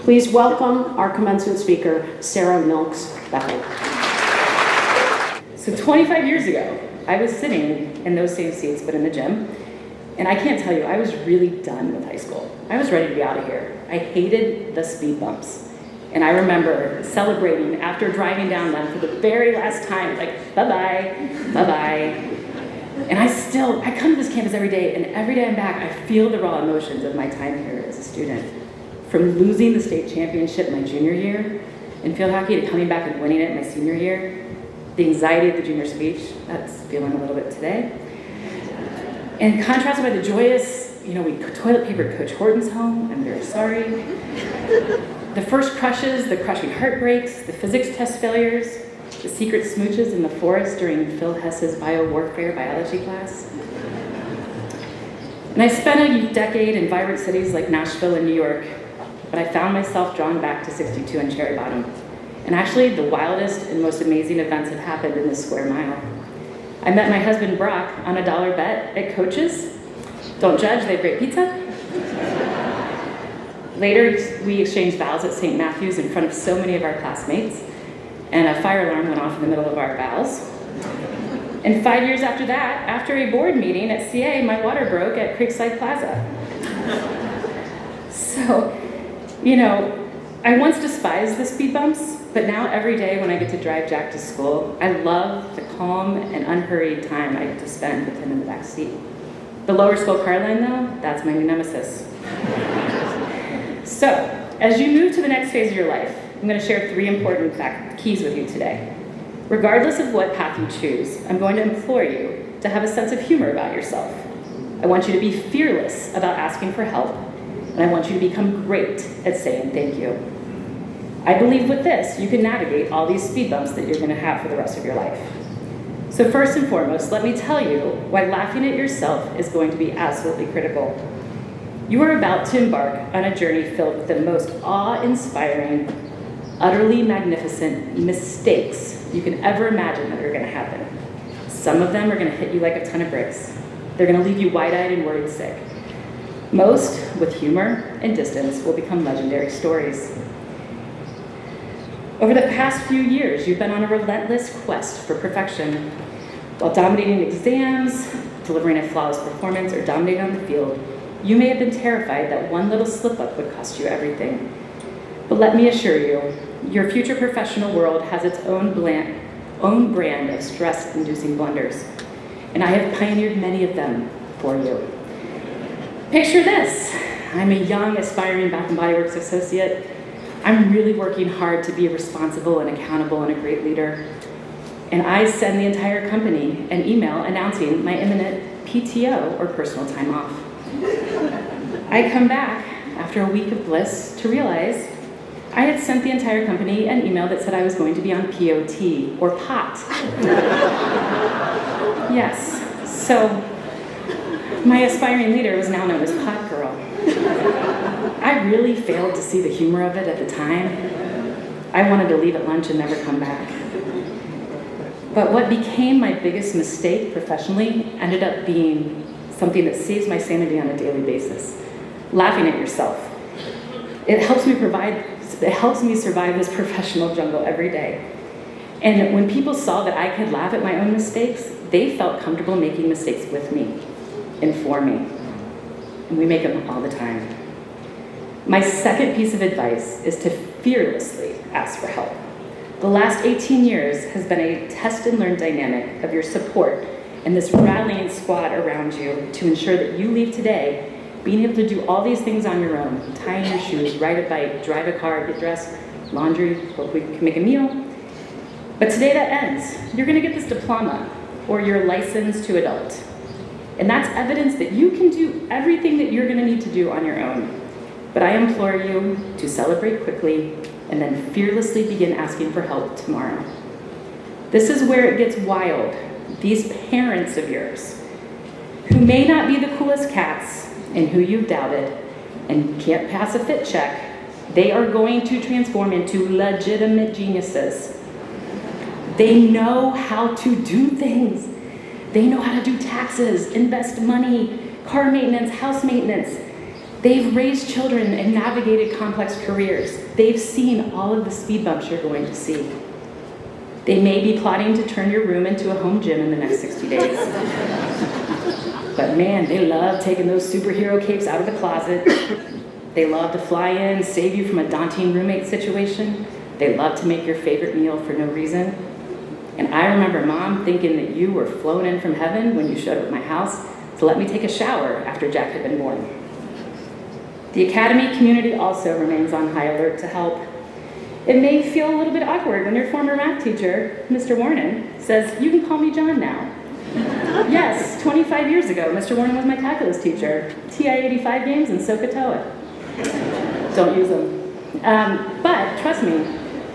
Please welcome our commencement speaker, Sarah Milks Bethel. So 25 years ago, I was sitting in those same seats, but in the gym, and I can't tell you, I was really done with high school. I was ready to be out of here. I hated the speed bumps. And I remember celebrating after driving down them for the very last time, like, bye-bye, bye-bye. And I come to this campus every day, and every day I'm back, I feel the raw emotions of my time here as a student. From losing the state championship my junior year in field hockey to coming back and winning it my senior year, the anxiety of the junior speech, that's feeling a little bit today. And contrasted by the joyous, we toilet papered Coach Horton's home, I'm very sorry. The first crushes, the crushing heartbreaks, the physics test failures, the secret smooches in the forest during Phil Hess's biowarfare biology class. And I spent a decade in vibrant cities like Nashville and New York, but I found myself drawn back to 62 and Cherry Bottom. And actually, the wildest and most amazing events have happened in this square mile. I met my husband Brock on a dollar bet at Coach's. Don't judge, they have great pizza. Later, we exchanged vows at St. Matthew's in front of so many of our classmates, and a fire alarm went off in the middle of our vows. And 5 years after that, after a board meeting at CA, my water broke at Creekside Plaza. So, I once despised the speed bumps, but now every day when I get to drive Jack to school, I love the calm and unhurried time I get to spend with him in the back seat. The lower school car line, though, that's my new nemesis. So, as you move to the next phase of your life, I'm going to share 3 important keys with you today. Regardless of what path you choose, I'm going to implore you to have a sense of humor about yourself. I want you to be fearless about asking for help, and I want you to become great at saying thank you. I believe with this, you can navigate all these speed bumps that you're going to have for the rest of your life. So first and foremost, let me tell you why laughing at yourself is going to be absolutely critical. You are about to embark on a journey filled with the most awe-inspiring, utterly magnificent mistakes you can ever imagine that are going to happen. Some of them are going to hit you like a ton of bricks. They're going to leave you wide-eyed and worried sick. Most, with humor and distance, will become legendary stories. Over the past few years, you've been on a relentless quest for perfection. While dominating exams, delivering a flawless performance, or dominating on the field, you may have been terrified that one little slip-up would cost you everything. But let me assure you, your future professional world has its own brand of stress-inducing blunders, and I have pioneered many of them for you. Picture this. I'm a young, aspiring Bath & Body Works associate. I'm really working hard to be responsible and accountable and a great leader. And I send the entire company an email announcing my imminent PTO, or personal time off. I come back after a week of bliss to realize I had sent the entire company an email that said I was going to be on POT, or POT. Yes, so my aspiring leader was now known as Pot Girl. I really failed to see the humor of it at the time. I wanted to leave at lunch and never come back. But what became my biggest mistake professionally ended up being something that saves my sanity on a daily basis. Laughing at yourself. It helps me survive this professional jungle every day. And when people saw that I could laugh at my own mistakes, they felt comfortable making mistakes with me and for me. And we make them all the time. My second piece of advice is to fearlessly ask for help. The last 18 years has been a test and learn dynamic of your support and this rallying squad around you to ensure that you leave today being able to do all these things on your own, tying your shoes, ride a bike, drive a car, get dressed, laundry, hope we can make a meal. But today that ends. You're going to get this diploma or your license to adult. And that's evidence that you can do everything that you're going to need to do on your own. But I implore you to celebrate quickly and then fearlessly begin asking for help tomorrow. This is where it gets wild. These parents of yours, who may not be the coolest cats and who you've doubted and can't pass a fit check, they are going to transform into legitimate geniuses. They know how to do things. They know how to do taxes, invest money, car maintenance, house maintenance. They've raised children and navigated complex careers. They've seen all of the speed bumps you're going to see. They may be plotting to turn your room into a home gym in the next 60 days. But man, they love taking those superhero capes out of the closet. They love to fly in, save you from a daunting roommate situation. They love to make your favorite meal for no reason. And I remember Mom thinking that you were flown in from heaven when you showed up at my house to let me take a shower after Jack had been born. The Academy community also remains on high alert to help. It may feel a little bit awkward when your former math teacher, Mr. Warren, says, "You can call me John now." Yes, 25 years ago, Mr. Warren was my calculus teacher. TI-85 games and SOHCAHTOA. Don't use them. But trust me,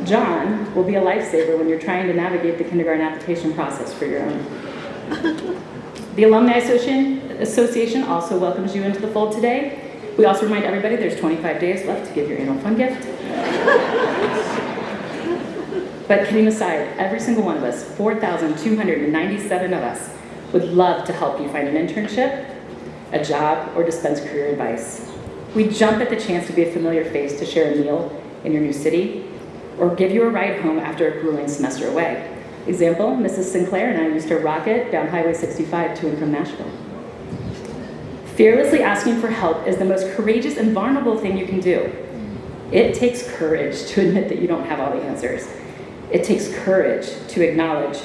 John will be a lifesaver when you're trying to navigate the kindergarten application process for your own. The Alumni Association also welcomes you into the fold today. We also remind everybody there's 25 days left to give your annual fun gift. But kidding aside, every single one of us, 4,297 of us, would love to help you find an internship, a job, or dispense career advice. We jump at the chance to be a familiar face to share a meal in your new city, or give you a ride home after a grueling semester away. Example, Mrs. Sinclair and I used to rocket down Highway 65 to and from Nashville. Fearlessly asking for help is the most courageous and vulnerable thing you can do. It takes courage to admit that you don't have all the answers. It takes courage to acknowledge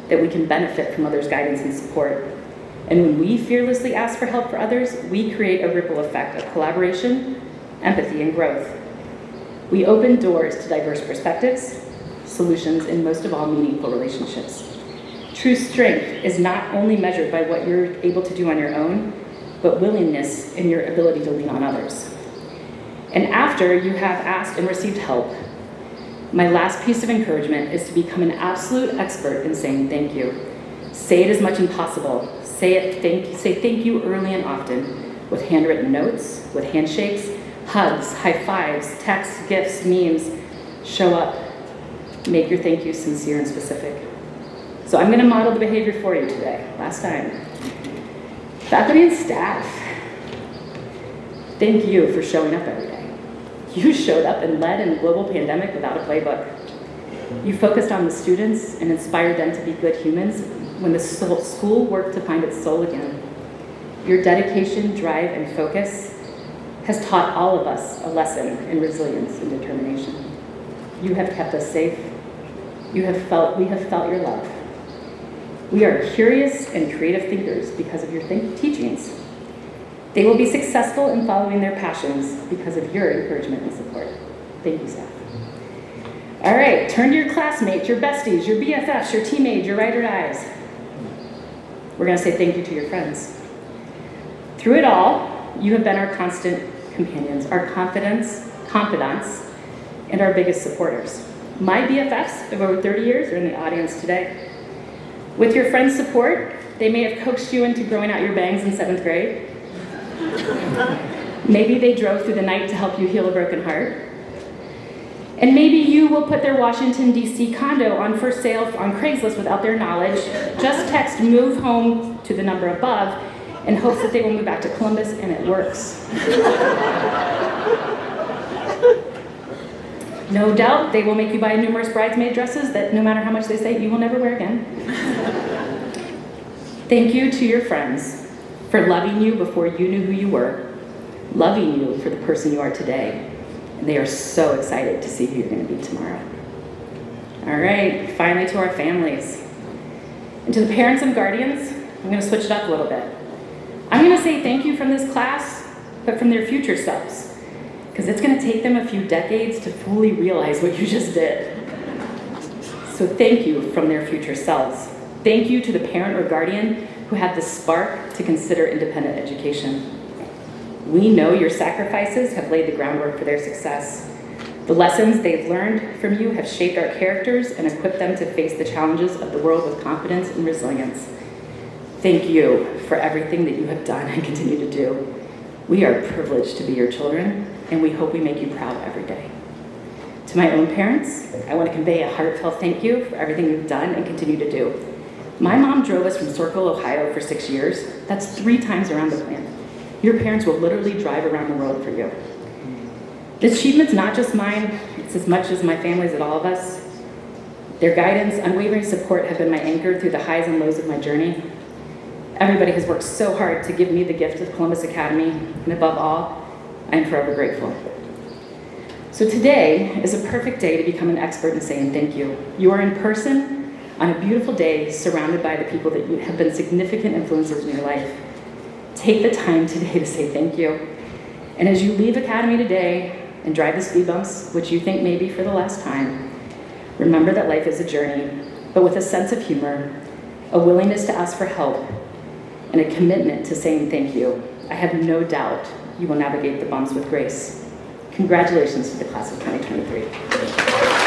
that we can benefit from others' guidance and support. And when we fearlessly ask for help for others, we create a ripple effect of collaboration, empathy, and growth. We open doors to diverse perspectives, solutions, and most of all, meaningful relationships. True strength is not only measured by what you're able to do on your own, but willingness in your ability to lean on others. And after you have asked and received help, my last piece of encouragement is to become an absolute expert in saying thank you. Say it as much as possible. Say thank you early and often, with handwritten notes, with handshakes, hugs, high fives, texts, gifts, memes. Show up. Make your thank you sincere and specific. So I'm going to model the behavior for you today. Last time. Faculty and staff, thank you for showing up every day. You showed up and led in a global pandemic without a playbook. You focused on the students and inspired them to be good humans when the school worked to find its soul again. Your dedication, drive, and focus has taught all of us a lesson in resilience and determination. You have kept us safe. We have felt your love. We are curious and creative thinkers because of your teachings. They will be successful in following their passions because of your encouragement and support. Thank you, staff. All right, turn to your classmates, your besties, your BFFs, your teammates, your ride or dies. We're going to say thank you to your friends. Through it all, you have been our constant companions, our confidants, and our biggest supporters. My BFFs of over 30 years are in the audience today. With your friends' support, they may have coaxed you into growing out your bangs in 7th grade. Maybe they drove through the night to help you heal a broken heart. And maybe you will put their Washington, D.C. condo on for sale on Craigslist without their knowledge. Just text "move home" to the number above in hopes that they will move back to Columbus, and it works. No doubt they will make you buy numerous bridesmaid dresses that no matter how much they say, you will never wear again. Thank you to your friends for loving you before you knew who you were, loving you for the person you are today, and they are so excited to see who you're going to be tomorrow. All right, finally to our families. And to the parents and guardians, I'm going to switch it up a little bit. I'm going to say thank you from this class, but from their future selves, because it's going to take them a few decades to fully realize what you just did. So thank you from their future selves. Thank you to the parent or guardian who had the spark to consider independent education. We know your sacrifices have laid the groundwork for their success. The lessons they've learned from you have shaped our characters and equipped them to face the challenges of the world with confidence and resilience. Thank you for everything that you have done and continue to do. We are privileged to be your children, and we hope we make you proud every day. To my own parents, I want to convey a heartfelt thank you for everything you've done and continue to do. My mom drove us from Circle, Ohio for 6 years. That's 3 times around the plant. Your parents will literally drive around the world for you. The achievement's not just mine, it's as much as my family's and all of us. Their guidance, unwavering support have been my anchor through the highs and lows of my journey. Everybody has worked so hard to give me the gift of Columbus Academy, and above all, I am forever grateful. So today is a perfect day to become an expert in saying thank you. You are in person on a beautiful day surrounded by the people that have been significant influences in your life. Take the time today to say thank you. And as you leave Academy today and drive the speed bumps, which you think may be for the last time, remember that life is a journey, but with a sense of humor, a willingness to ask for help, and a commitment to saying thank you, I have no doubt you will navigate the bumps with grace. Congratulations to the class of 2023.